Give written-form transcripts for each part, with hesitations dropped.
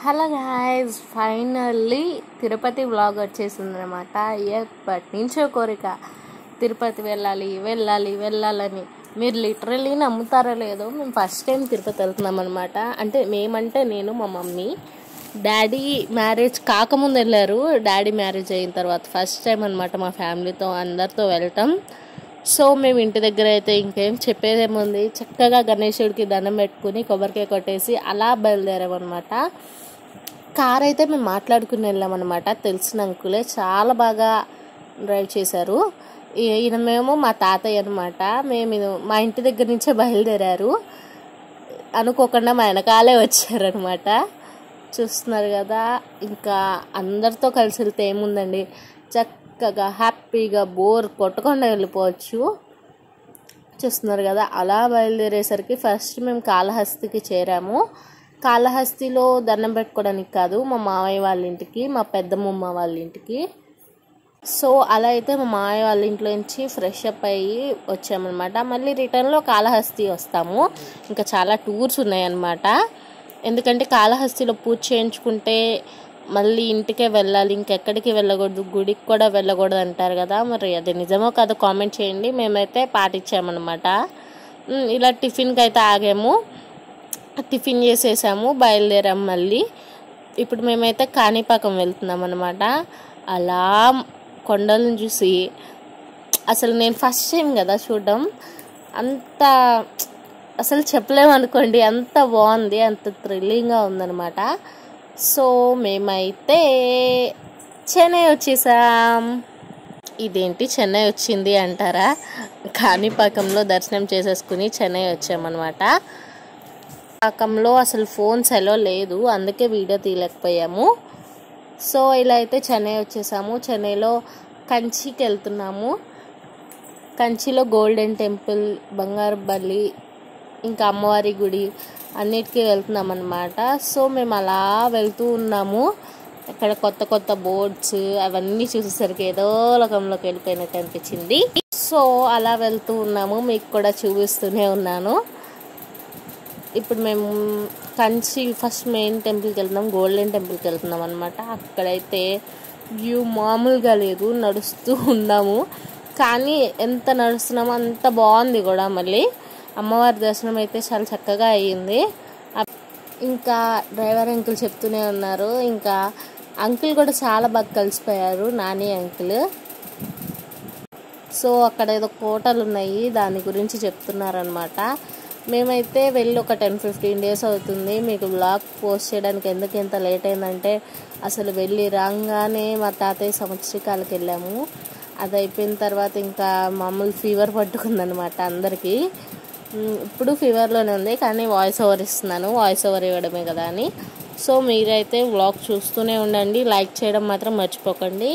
Hello guys, finally Tirupati vlog వచ్చేసింది అనమాట. ఎప్పటి నుంచో కోరిక తిరుపతి వెళ్ళాలని. మీరు లిటరల్లీ నమ్ముతారో లేదో, మేము ఫస్ట్ టైం తిరుపతి వెళ్తున్నాం అనమాట. అంటే మేమంటే నేను, మా మమ్మీ, డాడీ మ్యారేజ్ కాకముందు వెళ్ళారు. డాడీ మ్యారేజ్ అయిన తర్వాత ఫస్ట్ టైం అనమాట మా ఫ్యామిలీతో అందరితో వెళ్ళటం. సో మేము ఇంటి దగ్గర అయితే ఇంకేం చెప్పేదేముంది, చక్కగా గణేశుడికి దండం పెట్టుకుని కొబ్బరికాయ కొట్టేసి అలా బయలుదేరామన్నమాట. కార్ అయితే మేము మాట్లాడుకుని వెళ్ళామన్నమాట. తెలిసిన అంకులే చాలా బాగా డ్రైవ్ చేశారు. ఈయన మేము మా తాతయ్య అనమాట. మేము మా ఇంటి దగ్గర నుంచే బయలుదేరారు. అనుకోకుండా మా వెనకాలే వచ్చారనమాట. చూస్తున్నారు కదా, ఇంకా అందరితో కలిసి వెళ్తే ఏముందండి, చక్కగా హ్యాపీగా బోర్ కొట్టకుండా వెళ్ళిపోవచ్చు. చూస్తున్నారు కదా, అలా బయలుదేరేసరికి ఫస్ట్ మేము కాళహస్తికి చేరాము. కాళహస్తిలో దండం పెట్టుకోవడానికి కాదు, మా మామయ్య వాళ్ళ ఇంటికి, మా పెద్దమ్మ వాళ్ళ ఇంటికి. సో అలా అయితే మా మామయ్య వాళ్ళ ఇంట్లో నుంచి ఫ్రెష్ అప్ అయ్యి వచ్చామన్నమాట. మళ్ళీ రిటర్న్లో కాళహస్తి వస్తాము. ఇంకా చాలా టూర్స్ ఉన్నాయన్నమాట. ఎందుకంటే కాళహస్తిలో పూజ చేయించుకుంటే మళ్ళీ ఇంటికే వెళ్ళాలి, ఇంకెక్కడికి వెళ్ళకూడదు, గుడికి కూడా వెళ్ళకూడదు అంటారు కదా. మరి అది నిజమో కాదో కామెంట్ చేయండి. మేమైతే పాటించామన్నమాట. ఇలా టిఫిన్కి అయితే ఆగాము, టిఫిన్ చేసేసాము, బయలుదేరాము. మళ్ళీ ఇప్పుడు మేమైతే కాణిపాకం వెళ్తున్నాం అనమాట. అలా కొండలను చూసి, అసలు నేను ఫస్ట్ టైం కదా చూడడం, అంత అసలు చెప్పలేమనుకోండి, అంత బాగుంది, అంత థ్రిల్లింగ్గా ఉందన్నమాట. సో మేమైతే చెన్నై వచ్చేసాం. ఇదేంటి చెన్నై వచ్చింది అంటారా, కాణిపాకంలో దర్శనం చేసేసుకుని చెన్నై వచ్చామన్నమాట. పాకంలో అసలు ఫోన్స్ ఎలా లేదు, అందుకే వీడియో తీయలేకపోయాము. సో ఇలా అయితే చెన్నై వచ్చేసాము. చెన్నైలో కంచికి వెళ్తున్నాము. కంచిలో గోల్డెన్ టెంపుల్, బంగారు బల్లి, ఇంకా అమ్మవారి గుడి అన్నిటికీ వెళ్తున్నాం అన్నమాట. సో మేము అలా వెళ్తూ ఉన్నాము. అక్కడ కొత్త బోర్డ్స్ అవన్నీ చూసేసరికి ఏదో లోకంలోకి వెళ్ళిపోయినట్టు అనిపించింది. సో అలా వెళ్తూ ఉన్నాము, మీకు కూడా చూపిస్తూనే ఉన్నాను. ఇప్పుడు మేము కంచి ఫస్ట్ మెయిన్ టెంపుల్కి వెళ్తున్నాం, గోల్డెన్ టెంపుల్కి వెళ్తున్నాం అనమాట. అక్కడైతే వ్యూ మామూలుగా లేదు, నడుస్తూ ఉన్నాము. కానీ ఎంత నడుస్తున్నామో అంత బాగుంది కూడా. మళ్ళీ అమ్మవారి దర్శనం అయితే చాలా చక్కగా అయ్యింది. ఇంకా డ్రైవర్ అంకుల్ చెప్తూనే ఉన్నారు. ఇంకా అంకుల్ కూడా చాలా బాగా కలిసిపోయారు, నాని అంకుల్. సో అక్కడ ఏదో కోటలు ఉన్నాయి, దాని గురించి చెప్తున్నారనమాట. మేమైతే వెళ్ళి ఒక 10-15 డేస్ అవుతుంది. మీకు బ్లాగ్ పోస్ట్ చేయడానికి ఎందుకు ఇంత లేట్ అయిందంటే, అసలు వెళ్ళి రాగానే మా తాతయ్య సంవత్సరికాలకు వెళ్ళాము. అది అయిపోయిన తర్వాత ఇంకా మామూలు ఫీవర్ పట్టుకుందనమాట అందరికీ. ఇప్పుడు ఫీవర్లోనే ఉంది, కానీ వాయిస్ ఓవర్ ఇస్తున్నాను, వాయిస్ ఓవర్ ఇవ్వడమే కదా అని. సో మీరైతే వ్లాగ్ చూస్తూనే ఉండండి, లైక్ చేయడం మాత్రం మర్చిపోకండి.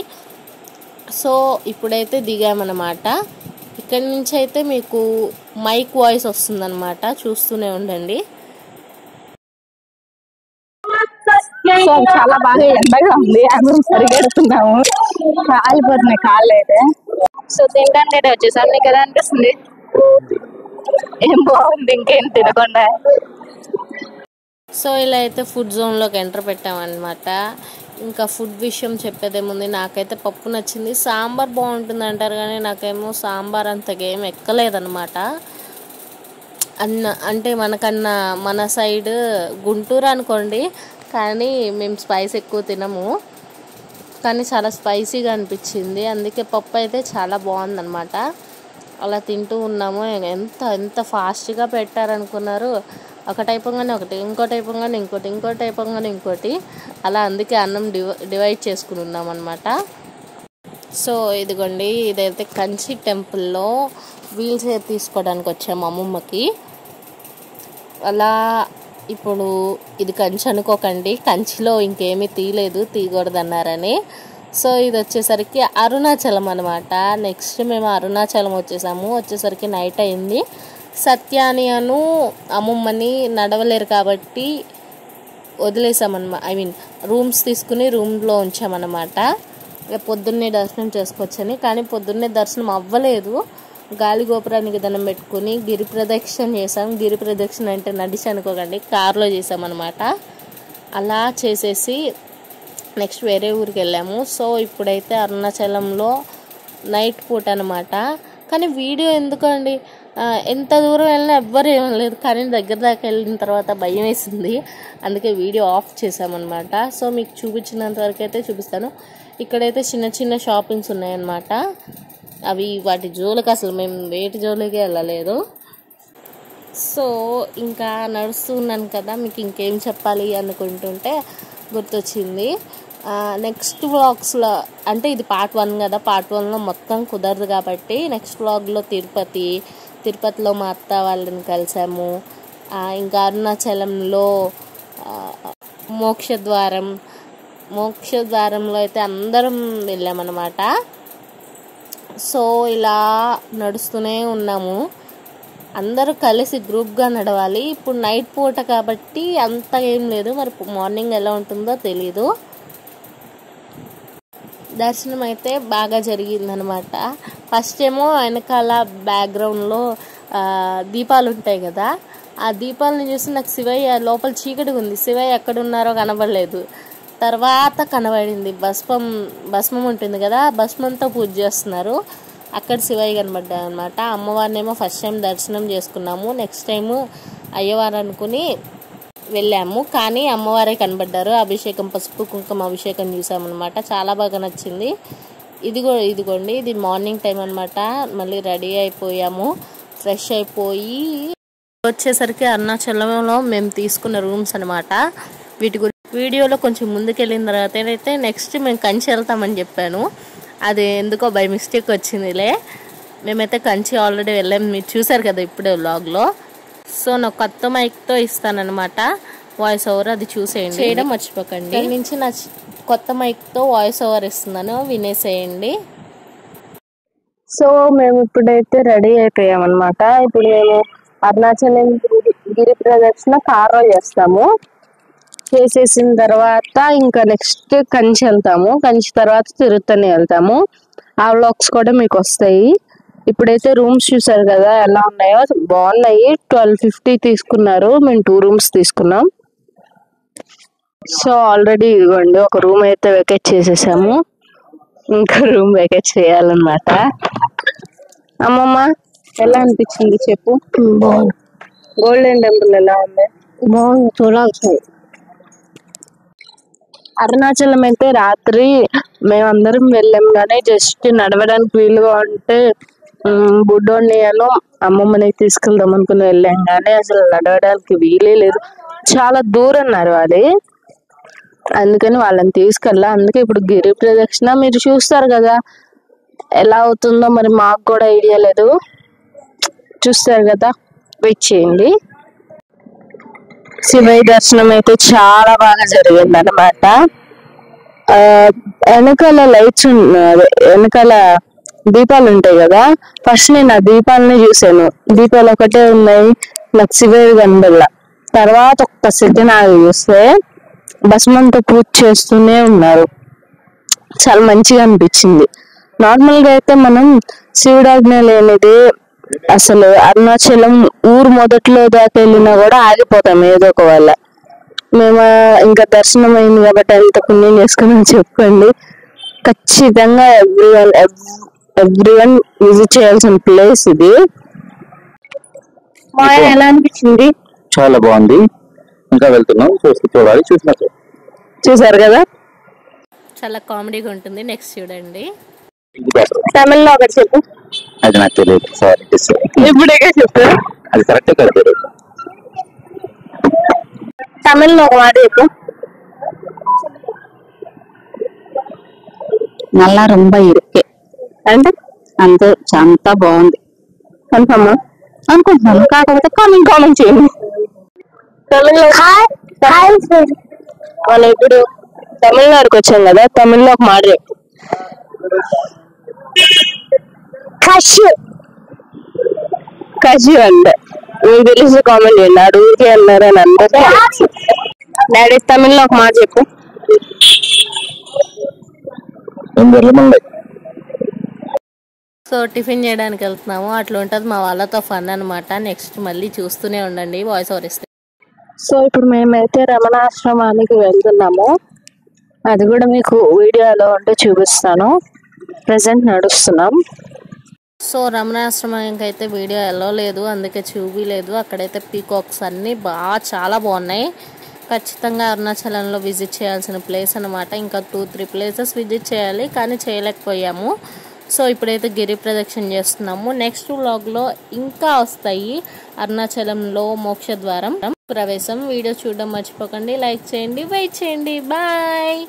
సో ఇప్పుడైతే దిగామన్నమాట. ఇక్కడి నుంచి అయితే మీకు మైక్ వాయిస్ వస్తుందన్నమాట, చూస్తూనే ఉండండి. సో చాలా బాగా ఎండగా ఉంది, అందరం పరిగెడుతున్నాము, కాలిపోతున్నాయి కాళ్ళు అయితే. సో తింటాంటే వచ్చేసాను, నీకు ఎలా అనిపిస్తుంది? ఏం బాగుంది, ఇంకేం తినకుండా. సో ఇలా అయితే ఫుడ్ జోన్లోకి ఎంటర్ పెట్టామన్నమాట. ఇంకా ఫుడ్ విషయం చెప్పేదేముంది, నాకైతే పప్పు నచ్చింది. సాంబార్ బాగుంటుంది అంటారు, కానీ నాకేమో సాంబార్ అంతగా ఏం ఎక్కలేదన్నమాట. అంటే మనకన్నా మన సైడ్ గుంటూరు అనుకోండి, కానీ మేము స్పైస్ ఎక్కువ తినము, కానీ చాలా స్పైసీగా అనిపించింది. అందుకే పప్పు అయితే చాలా బాగుందన్నమాట. అలా తింటూ ఉన్నాము. ఎంత ఫాస్ట్గా పెట్టారనుకున్నారు, ఒకటి అయిపోగానే ఒకటి, ఇంకోటి అయిపోగానే ఇంకోటి, ఇంకోటి అయిపోగానే ఇంకోటి, అలా. అందుకే అన్నం డివైడ్ చేసుకుని ఉన్నాం అనమాట. సో ఇదిగోండి, ఇదైతే కంచి టెంపుల్లో వీల్ చైర్ తీసుకోవడానికి వచ్చాము అమ్మమ్మకి. అలా ఇప్పుడు ఇది కంచి అనుకోకండి, కంచిలో ఇంకేమీ తీయకూడదు అన్నారని. సో ఇది వచ్చేసరికి అరుణాచలం అనమాట. నెక్స్ట్ మేము అరుణాచలం వచ్చేసరికి నైట్ అయింది. సత్యాని అమ్మమ్మని నడవలేరు కాబట్టి వదిలేసామన్నమాట. రూమ్స్ తీసుకుని రూమ్లో ఉంచామన్నమాట. పొద్దున్నే దర్శనం చేసుకోవచ్చని, కానీ పొద్దున్నే దర్శనం అవ్వలేదు. గాలి గోపురానికి దండం పెట్టుకుని గిరి ప్రదక్షిణ చేసాం. గిరి ప్రదక్షిణ అంటే నడిచి అనుకోకండి, కారులో చేసామన్నమాట. అలా చేసేసి నెక్స్ట్ వేరే ఊరికి వెళ్ళాము. సో ఇప్పుడైతే అరుణాచలంలో నైట్ పూట అనమాట. కానీ వీడియో ఎందుకండి, ఎంత దూరం వెళ్ళినా ఎవ్వరు ఏం లేదు, కానీ దగ్గర దాకా వెళ్ళిన తర్వాత భయం వేసింది, అందుకే వీడియో ఆఫ్ చేసామన్నమాట. సో మీకు చూపించినంత వరకు అయితే చూపిస్తాను. ఇక్కడైతే చిన్న చిన్న షాపింగ్స్ ఉన్నాయన్నమాట. అవి వాటి జోలికి అసలు మేము వేటి జోలికి వెళ్ళలేదు. సో ఇంకా నడుస్తున్నాను కదా, మీకు ఇంకేం చెప్పాలి అనుకుంటుంటే గుర్తొచ్చింది. నెక్స్ట్ వ్లాగ్స్లో అంటే ఇది పార్ట్ 1 కదా, పార్ట్ 1లో మొత్తం కుదరదు కాబట్టి నెక్స్ట్ వ్లాగ్లో తిరుపతిలో మా అత్త వాళ్ళని కలిసాము. ఇంకా అరుణాచలంలో మోక్షద్వారంలో అయితే అందరం వెళ్ళామన్నమాట. సో ఇలా నడుస్తూనే ఉన్నాము, అందరూ కలిసి గ్రూప్గా నడవాలి. ఇప్పుడు నైట్ పూట కాబట్టి అంత ఏం లేదు, మరి మార్నింగ్ ఎలా ఉంటుందో తెలీదు. దర్శనం అయితే బాగా జరిగిందనమాట. ఫస్ట్ ఏమో వెనకాల బ్యాక్గ్రౌండ్లో దీపాలు ఉంటాయి కదా, ఆ దీపాలను చూసి నాకు శివయ్య లోపల చీకటిగా ఉంది, శివయ్య ఎక్కడున్నారో కనబడలేదు. తర్వాత కనబడింది భస్మం ఉంటుంది కదా, భస్మంతో పూజ చేస్తున్నారు, అక్కడ శివయ్య కనబడ్డారు అనమాట. అమ్మవారినేమో ఫస్ట్ టైం దర్శనం చేసుకున్నాము, నెక్స్ట్ టైము అయ్యవారు అనుకుని వెళ్ళాము, కానీ అమ్మవారే కనబడ్డారు. అభిషేకం, పసుపు కుంకుమ అభిషేకం చూసామన్నమాట, చాలా బాగా నచ్చింది. ఇదిగోండి ఇది మార్నింగ్ టైం అనమాట. మళ్ళీ రెడీ అయిపోయాము, ఫ్రెష్ అయిపోయి వచ్చేసరికి అరుణాచలంలో మేము తీసుకున్న రూమ్స్ అనమాట. వీటి గురించి వీడియోలో కొంచెం ముందుకెళ్ళిన తర్వాత అయితే నెక్స్ట్ మేము కంచి వెళ్తామని చెప్పాను, అది ఎందుకో బై మిస్టేక్ వచ్చిందిలే. మేమైతే కంచి ఆల్రెడీ వెళ్ళాము, మీరు చూసారు కదా ఇప్పుడే వ్లాగ్లో. సో నాకు కొత్త మైక్తో ఇస్తానన్నమాట వాయిస్ ఓవర్, అది చేయడం మర్చిపోకండి. దాని నుంచి నా కొత్త మైక్తో వాయిస్ ఓవర్ ఇస్తున్నాను, వినేసేయండి. సో మేము ఇప్పుడైతే రెడీ అయిపోయామన్నమాట. ఇప్పుడు మేము అరుణాచలం గిరి ప్రదక్షిణ కారులో చేసేసిన తర్వాత ఇంకా నెక్స్ట్ కంచి వెళ్తాము, కంచి తర్వాత తిరుత్తని వెళ్తాము. ఆ వ్లాగ్స్ కూడా మీకు వస్తాయి. ఇప్పుడైతే రూమ్స్ చూసారు కదా ఎలా ఉన్నాయో, బాగున్నాయి. 1250 తీసుకున్నారు, మేము 2 రూమ్స్ తీసుకున్నాం. సో ఆల్రెడీ ఇదిగోండి ఒక రూమ్ అయితే వెకేట్ చేసేసాము, ఇంకా రూమ్ వెకేట్ చేయాలన్నమాట. అమ్మమ్మ ఎలా అనిపించింది చెప్పు? బాగుంది. గోల్డెన్ టెంపుల్ ఎలా ఉంది? బాగుంది, చూడాల్సింది. అరుణాచలం అయితే రాత్రి మేమందరం వెళ్ళాం, కానీ జస్ట్ నడవడానికి వీలుగా ఉంటే బుడ్డోనియను అమ్మమ్మని తీసుకెళ్దాం అనుకుని వెళ్ళాం, కానీ అసలు నడవడానికి వీలే లేదు, చాలా దూరం నడవాలి, అందుకని వాళ్ళని తీసుకెళ్ళా. అందుకే ఇప్పుడు గిరి ప్రదక్షిణ మీరు చూస్తారు కదా ఎలా అవుతుందో, మరి మాకు కూడా ఐడియా లేదు, చూస్తారు కదా, వెయిట్ చేయండి. శివయ్య దర్శనం అయితే చాలా బాగా జరిగింది అనమాట. వెనకాల లైట్స్ వెనకాల దీపాలు ఉంటాయి కదా, ఫస్ట్ నేను ఆ దీపాలని చూసాను, దీపాలు ఒకటే ఉన్నాయి, నాకు శివయ్య కనబడలా. తర్వాత ఒక్క సెకండ్ ఆగి చూస్తే భస్మంతో పూజ చేస్తూనే ఉన్నారు, చాలా మంచిగా అనిపించింది. నార్మల్గా అయితే మనం శివుడాజ్ఞ లేనిది అసలు అరుణాచలం ఊరు మొదట్లో దాకా వెళ్ళినా కూడా ఆగిపోతాం ఏదో ఒక వల్ల. మేము ఇంకా దర్శనం అయింది కాబట్టి అంత పుణ్యం చేసుకుని చెప్పండి. ఖచ్చితంగా ఎవ్రీవన్ విజిట్ చేయాల్సిన ప్లేస్ ఇది. మాయ ఎలా అనిపించింది? చాలా బాగుంది, ఇంకా వెళ్తున్నాం, చూడాలి. చూసారు కదా, చాలా కామెడీగా ఉంటుంది. నెక్స్ట్ చూడండి. తమిళ్లో ఒకటి చెప్పు. అది నాకు తెలియదు, సారీ. ఇప్పుడే చెప్పు, అది కరెక్టే కదా తెలియదు. తమిళ్లో ఒక మాట చెప్పు. నల్లా రొంబ ఇరుకే అంటే అంతే, అంతా బాగుంది కన్ఫర్మా అనుకుంటున్నాను, కాకపోతే కామెంట్ చేయండి. తమిళ్లో మనం ఇప్పుడు తమిళనాడుకి వచ్చాం కదా, తమిళ్లో ఒక మాట చెప్పు. కషు అంటే మీకు తెలిసి కామెంట్ చేయండి, అడుగుకే అన్నారు అని అందరూ. డాడీ తమిళ్లో ఒక మాట చెప్పు. సో టిఫిన్ చేయడానికి వెళ్తున్నాము, అట్లా ఉంటుంది మా వాళ్ళతో ఫన్ అనమాట. నెక్స్ట్ మళ్ళీ చూస్తూనే ఉండండి, వాయిస్ ఓవర్ ఇస్తే. సో ఇప్పుడు మేమైతే రమణాశ్రమానికి వెళ్తున్నాము. అది కూడా మీకు వీడియోలో ఉంటే చూపిస్తాను. ప్రజెంట్ నడుస్తున్నాం. సో రమణాశ్రమానికి అయితే వీడియో వెళ్ళలేదు, అందుకే చూపిలేదు. అక్కడైతే పీకాక్స్ అన్నీ చాలా బాగున్నాయి. ఖచ్చితంగా అరుణాచలంలో విజిట్ చేయాల్సిన ప్లేస్ అనమాట. ఇంకా 2-3 ప్లేసెస్ విజిట్ చేయాలి, కానీ చేయలేకపోయాము. సో ఇప్పుడైతే గిరి ప్రదక్షిణ చేస్తున్నాము. నెక్స్ట్ వ్లాగ్లో ఇంకా వస్తాయి అరుణాచలంలో మోక్ష ద్వారం ప్రవేశం. వీడియో చూడడం మర్చిపోకండి, లైక్ చేయండి, వెయిట్ చేయండి. బాయ్.